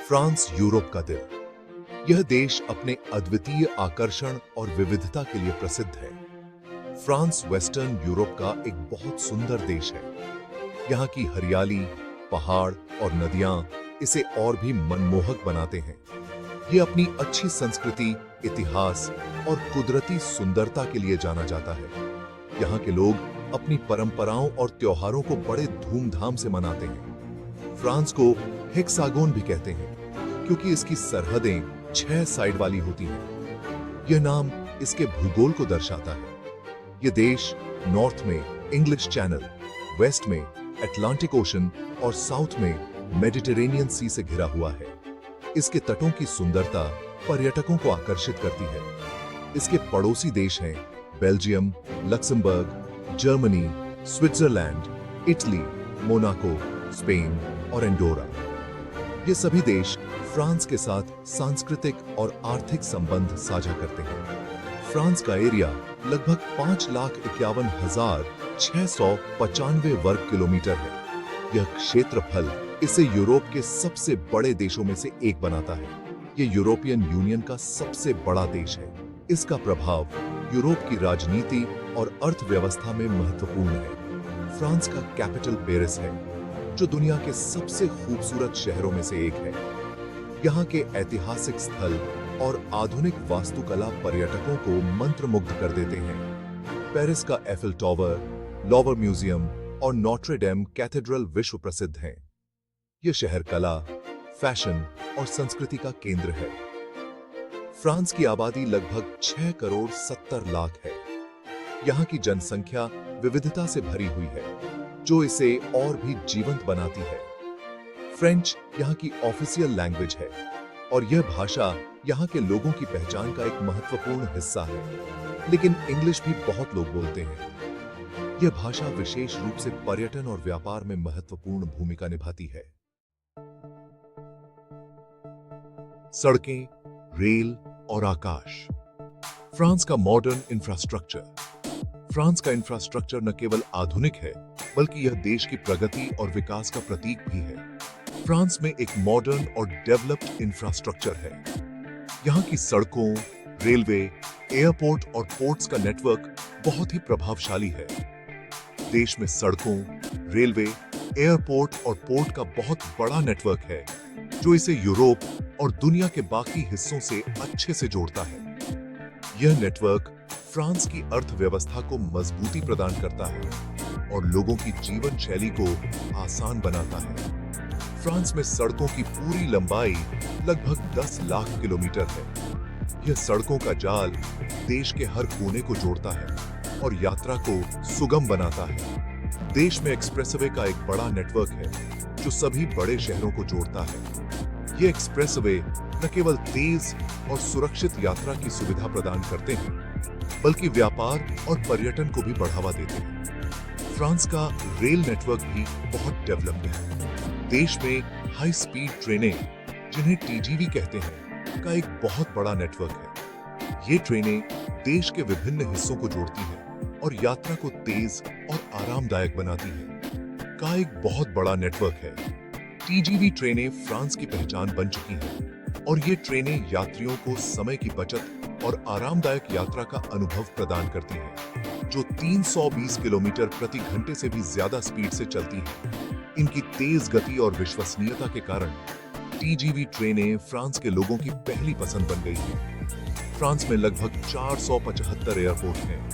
France Europe का दिल। यह देश अपने अद्वितीय आकर्षण और विविधता के लिए प्रसिद्ध है। फ्रांस वेस्टर्न यूरोप का एक बहुत सुंदर देश है। यहाँ की हरियाली, पहाड़ और नदियां इसे और भी मनमोहक बनाते हैं। ये अपनी अच्छी संस्कृति, इतिहास और कुदरती सुंदरता के लिए जाना जाता है। यहाँ के लोग अपनी परंपराओं और त्योहारों को बड़े धूमधाम से मनाते हैं। फ्रांस को हेक्सागोन भी कहते हैं क्योंकि इसकी सरहदें 6 साइड वाली होती हैं। यह नाम इसके भूगोल को दर्शाता है। यह देश नॉर्थ में इंग्लिश चैनल, वेस्ट में अटलांटिक ओशन और साउथ में मेडिटेरेनियन सी से घिरा हुआ है। इसके तटों की सुंदरता पर्यटकों को आकर्षित करती है। इसके पड़ोसी देश हैं Belgium, Luxembourg, Germany, Switzerland, Italy, Monaco, Spain और एंडोरा। ये सभी देश फ्रांस के साथ सांस्कृतिक और आर्थिक संबंध साझा करते हैं। फ्रांस का एरिया लगभग 5,51,695 वर्ग किलोमीटर है। यह क्षेत्रफल इसे यूरोप के सबसे बड़े देशों में से एक बनाता है। यह यूरोपियन यूनियन का सबसे बड़ा देश है। इसका प्रभाव यूरोप की राजनीति और अर्थव्यवस्था में महत्वपूर्ण है। फ्रांस का कैपिटल पेरिस है, जो दुनिया के सबसे खूबसूरत शहरों में से एक है। यहाँ के ऐतिहासिक स्थल और आधुनिक वास्तुकला पर्यटकों को मंत्रमुग्ध कर देते हैं। पेरिस का एफिल टावर, लोवर म्यूजियम और नोट्रे डेम कैथेड्रल विश्व प्रसिद्ध हैं। यह शहर कला, फैशन और संस्कृति का केंद्र है। फ्रांस की आबादी लगभग 6 करोड़ 70 लाख है। यहाँ की जनसंख्या विविधता से भरी हुई है, जो इसे और भी जीवंत बनाती है। फ्रेंच यहाँ की ऑफिशियल लैंग्वेज है और यह भाषा यहाँ के लोगों की पहचान का एक महत्वपूर्ण हिस्सा है। लेकिन इंग्लिश भी बहुत लोग बोलते हैं। यह भाषा विशेष रूप से पर्यटन और व्यापार में महत्वपूर्ण भूमिका निभाती है। सड़कें, रेल और आकाश। फ्रांस का मॉडर्न इंफ्रास्ट्रक्चर। फ्रांस का इंफ्रास्ट्रक्चर न केवल आधुनिक है, बल्कि यह देश की प्रगति और विकास का प्रतीक भी है। फ्रांस में एक मॉडर्न और डेवलप्ड इंफ्रास्ट्रक्चर है। यहाँ की सड़कों, रेलवे, एयरपोर्ट और पोर्ट्स का नेटवर्क बहुत ही प्रभावशाली है। देश में सड़कों, रेलवे, एयरपोर्ट और पोर्ट का बहुत बड़ा नेटवर्क है, जो इसे यूरोप और दुनिया के बाकी हिस्सों से अच्छे से जोड़ता है। यह नेटवर्क फ्रांस की अर्थव्यवस्था को मजबूती प्रदान करता है और लोगों की जीवन शैली को आसान बनाता है। फ्रांस में सड़कों की पूरी लंबाई लगभग 10 लाख किलोमीटर है। यह सड़कों का जाल देश के हर कोने को जोड़ता है और यात्रा को सुगम बनाता है। देश में एक्सप्रेसवे का एक बड़ा नेटवर्क है, जो सभी बड़े शहरों को जोड़ता है। ये एक्सप्रेसवे न केवल तेज और सुरक्षित यात्रा की सुविधा प्रदान करते हैं, बल्कि व्यापार और पर्यटन को भी बढ़ावा देते हैं। फ्रांस का रेल नेटवर्क भी बहुत डेवलप्ड है। देश में हाई स्पीड ट्रेनें, जिन्हें टीजीवी कहते हैं, का एक बहुत बड़ा नेटवर्क है। ये ट्रेनें देश के विभिन्न हिस्सों को जोड़ती हैं और यात्रा को तेज और आरामदायक बनाती हैं। का एक बहुत बड़ा नेटवर्क है। टीजीवी ट्रेनें फ्रांस की पहचान बन चुकी हैं और ये ट्रेनें यात्रियों को समय की बचत और आरामदायक यात्रा का अनुभव प्रदान करती हैं, जो 320 किलोमीटर प्रति घंटे से भी ज्यादा स्पीड से चलती हैं। इनकी तेज गति और विश्वसनीयता के कारण टीजीवी ट्रेनें फ्रांस के लोगों की पहली पसंद बन गई हैं। फ्रांस में लगभग 475 एयरपोर्ट हैं।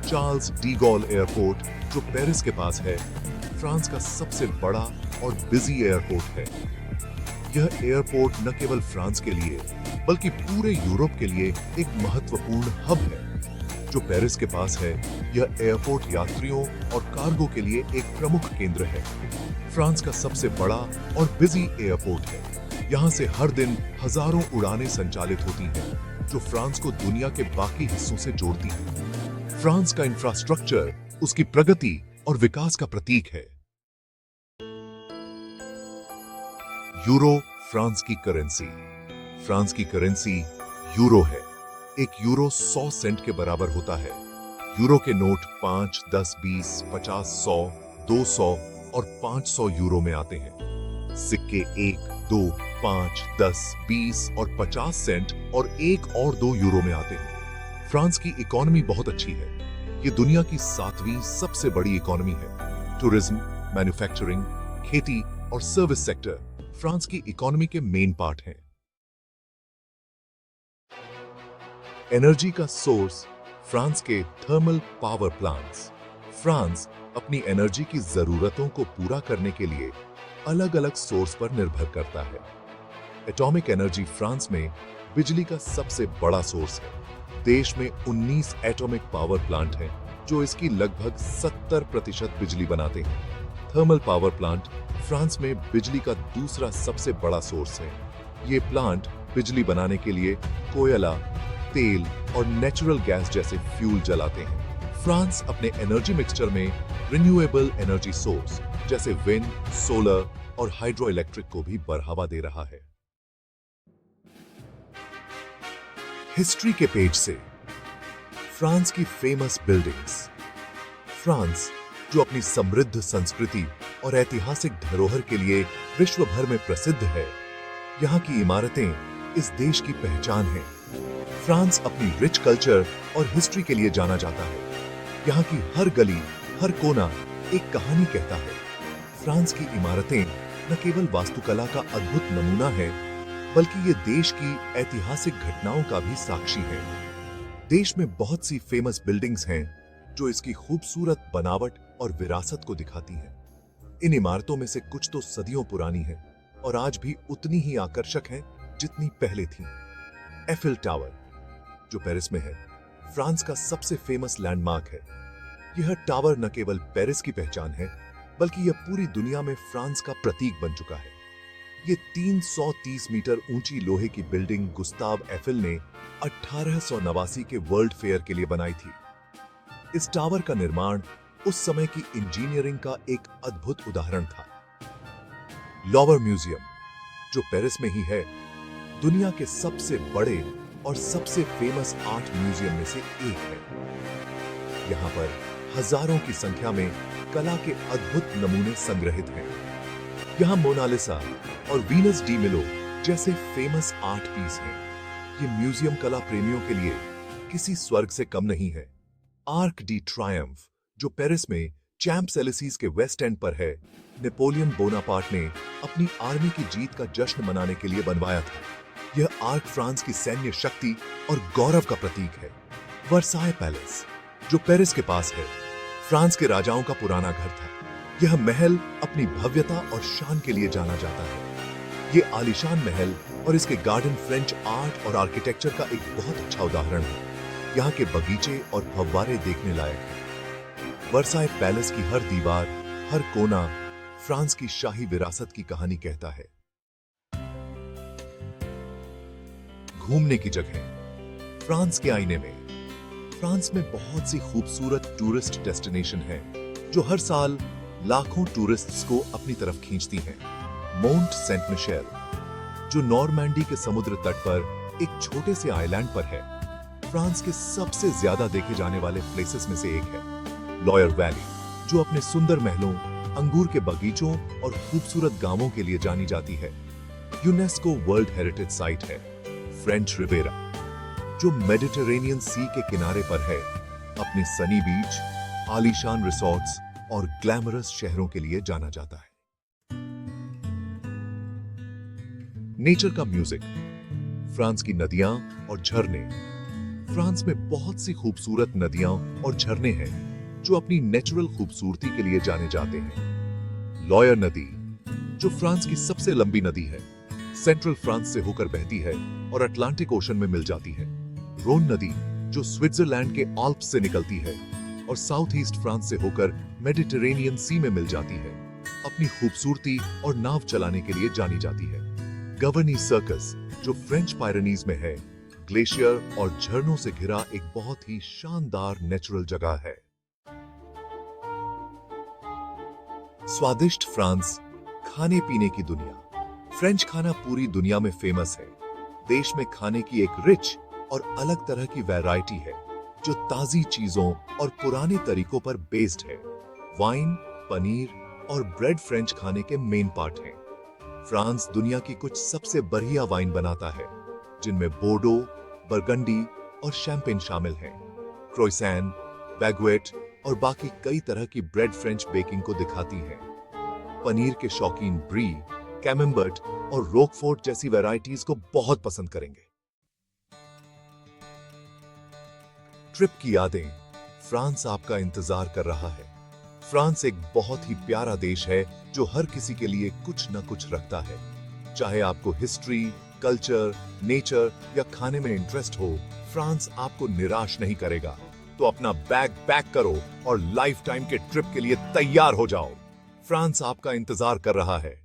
चार्ल्स डी गॉल एयरपोर्ट, जो पेरिस के पास है, फ्रांस का सबसे बड़ा और बिजी एयरपोर्ट है। यह एयरपोर्ट न केवल फ्रांस के लिए, बल्कि पूरे यूरोप के लिए एक महत्वपूर्ण हब है। जो पेरिस के पास है, यह एयरपोर्ट यात्रियों और कार्गो के लिए एक प्रमुख केंद्र है। फ्रांस का सबसे बड़ा और बिजी एयरपोर्ट है। यहाँ से हर दिन हजारों उड़ानें संचालित होती हैं, जो फ्रांस को दुनिया के बाकी हिस्सों से जोड़ती हैं। फ्रांस का इंफ्रास्ट्रक्चर उसकी प्रगति और विकास का प्रतीक है। यूरो फ्रांस की करेंसी। फ्रांस की करेंसी यूरो है। एक यूरो 100 सेंट के बराबर होता है। यूरो के नोट 5, 10, 20, 50, 100, 200 और 500 यूरो में आते हैं। सिक्के 1, 2, 5, 10, 20 और 50 सेंट और 1 और 2 यूरो में आते हैं। फ्रांस की इकोनॉमी बहुत अच्छी है। ये दुनिया की 7वीं सबसे बड़ी इकोनॉमी है। टूरिज्म, मैन्युफैक्चरिंग, खेती और सर्विस सेक्टर फ्रांस की इकोनॉमी के मेन पार्ट हैं। एनर्जी का सोर्स फ्रांस के थर्मल पावर प्लांट्स। फ्रांस अपनी एनर्जी की जरूरतों को पूरा करने के लिए अलग अलग सोर्स पर निर्भर करता है। एटॉमिक एनर्जी फ्रांस में बिजली का सबसे बड़ा सोर्स है। देश में 19 एटॉमिक पावर प्लांट हैं, जो इसकी लगभग 70% बिजली बनाते हैं। थर्मल पावर प्लांट फ्रांस में बिजली का दूसरा सबसे बड़ा सोर्स है। ये प्लांट बिजली बनाने के लिए कोयला, तेल और नेचुरल गैस जैसे फ्यूल जलाते हैं। फ्रांस अपने एनर्जी मिक्सचर में रिन्यूएबल एनर्जी सोर्स जैसे विंड, सोलर और हाइड्रो इलेक्ट्रिक को भी बढ़ावा दे रहा है। हिस्ट्री के पेज से फ्रांस की फेमस बिल्डिंग्स। फ्रांस, जो अपनी समृद्ध संस्कृति और ऐतिहासिक धरोहर के लिए विश्व भर में प्रसिद्ध है, यहाँ की इमारतें इस देश की पहचान हैं। फ्रांस अपनी रिच कल्चर और हिस्ट्री के लिए जाना जाता है। यहाँ की हर गली, हर कोना एक कहानी कहता है। फ्रांस की इमारतें न केवल वास्तुकला का अद्भुत नमूना है, बल्कि ये देश की ऐतिहासिक घटनाओं का भी साक्षी है। देश में बहुत सी फेमस बिल्डिंग्स हैं जो इसकी खूबसूरत बनावट और विरासत को दिखाती हैं। इन इमारतों में से कुछ तो सदियों पुरानी हैं और आज भी उतनी ही आकर्षक हैं जितनी पहले थीं। एफिल टावर, जो पेरिस में है, फ्रांस का सबसे फेमस लैंडमार्क है। यह टावर न केवल पेरिस की पहचान है, बल्कि यह पूरी दुनिया में फ्रांस का प्रतीक बन चुका है। ये 330 मीटर ऊंची लोहे की बिल्डिंग गुस्ताव एफिल ने 1889 के वर्ल्ड फेयर के लिए बनाई थी। इस टावर का निर्माण उस समय की इंजीनियरिंग का एक अद्भुत उदाहरण था। लॉवर म्यूजियम, जो पेरिस में ही है, दुनिया के सबसे बड़े और सबसे फेमस आर्ट म्यूजियम में से एक है। यहाँ पर हजारों की संख्या में कला के अद्भुत नमूने संग्रहित हैं। यहाँ मोनालिसा और वीनस डी मिलो जैसे फेमस आर्ट पीस हैं। ये म्यूजियम कला प्रेमियों के लिए किसी स्वर्ग से कम नहीं है। आर्क डी ट्रायम्फ, जो पेरिस में चैंप्स एलिसीज के वेस्ट एंड पर है, नेपोलियन बोनापार्ट ने अपनी आर्मी की जीत का जश्न मनाने के लिए बनवाया था। यह आर्क फ्रांस की सैन्य शक्ति और गौरव का प्रतीक है। वर्साय पैलेस, जो पेरिस के पास है, फ्रांस के राजाओं का पुराना घर था। यह महल अपनी भव्यता और शान के लिए जाना जाता है। ये आलीशान महल और इसके गार्डन फ्रेंच आर्ट और आर्किटेक्चर का एक बहुत अच्छा उदाहरण है। यहाँ के बगीचे और फव्वारे देखने लायक हैं। वर्साय पैलेस की हर दीवार, हर कोना फ्रांस की शाही विरासत की कहानी कहता है। घूमने की जगह फ्रांस के आईने में। फ्रांस में बहुत सी खूबसूरत टूरिस्ट डेस्टिनेशन हैं, जो हर साल लाखों टूरिस्ट्स को अपनी तरफ खींचती हैं। मोंट सेंट मिशेल, जो नॉर्मैंडी के समुद्र तट पर एक छोटे से आइलैंड पर है, फ्रांस के सबसे ज्यादा देखे जाने वाले प्लेसेस में से एक है। लॉयर वैली, जो अपने सुंदर महलों, अंगूर के बगीचों और खूबसूरत गांवों के लिए जानी जाती है, यूनेस्को वर्ल्ड हेरिटेज साइट है। फ्रेंच रिवेरा, जो मेडिटेरेनियन सी के किनारे पर है, अपने सनी बीच, आलीशान रिसॉर्ट्स और ग्लैमरस शहरों के लिए जाना जाता है। नेचर का म्यूजिक। फ्रांस की नदियां और झरने। फ्रांस में बहुत सी खूबसूरत नदियां और झरने हैं जो अपनी नेचुरल खूबसूरती के लिए जाने जाते हैं। लॉयर नदी, जो फ्रांस की सबसे लंबी नदी है, सेंट्रल फ्रांस से होकर बहती है और अटलांटिक ओशन में मिल जाती है। रोन नदी, जो स्विट्जरलैंड के आल्प्स से निकलती है और साउथ ईस्ट फ्रांस से होकर मेडिटेरेनियन सी में मिल जाती है, अपनी खूबसूरती और नाव चलाने के लिए जानी जाती है। गवर्नी सर्कस, जो फ्रेंच पायरेनीज में है, ग्लेशियर और झरनों से घिरा एक बहुत ही शानदार नेचुरल जगह है। स्वादिष्ट फ्रांस, खाने पीने की दुनिया। फ्रेंच खाना पूरी दुनिया में फेमस है। देश में खाने की एक रिच और अलग तरह की वैरायटी है, जो ताजी चीजों और पुराने तरीकों पर बेस्ड है। वाइन, पनीर और ब्रेड फ्रेंच खाने के मेन पार्ट हैं। फ्रांस दुनिया की कुछ सबसे बढ़िया वाइन बनाता है, जिनमें बोर्डो, बरगंडी और शैंपेन शामिल हैं। क्रोइसैन, बैगुएट और बाकी कई तरह की ब्रेड फ्रेंच बेकिंग को दिखाती हैं। पनीर के शौकीन ब्री, कैमेम्बर्ट और रोकफोर्ट जैसी वैरायटीज को बहुत पसंद करेंगे। ट्रिप की यादें, फ्रांस आपका इंतजार कर रहा है। फ्रांस एक बहुत ही प्यारा देश है जो हर किसी के लिए कुछ न कुछ रखता है। चाहे आपको हिस्ट्री, कल्चर, नेचर या खाने में इंटरेस्ट हो, फ्रांस आपको निराश नहीं करेगा। तो अपना बैग पैक करो और लाइफ टाइम के ट्रिप के लिए तैयार हो जाओ। फ्रांस आपका इंतजार कर रहा है।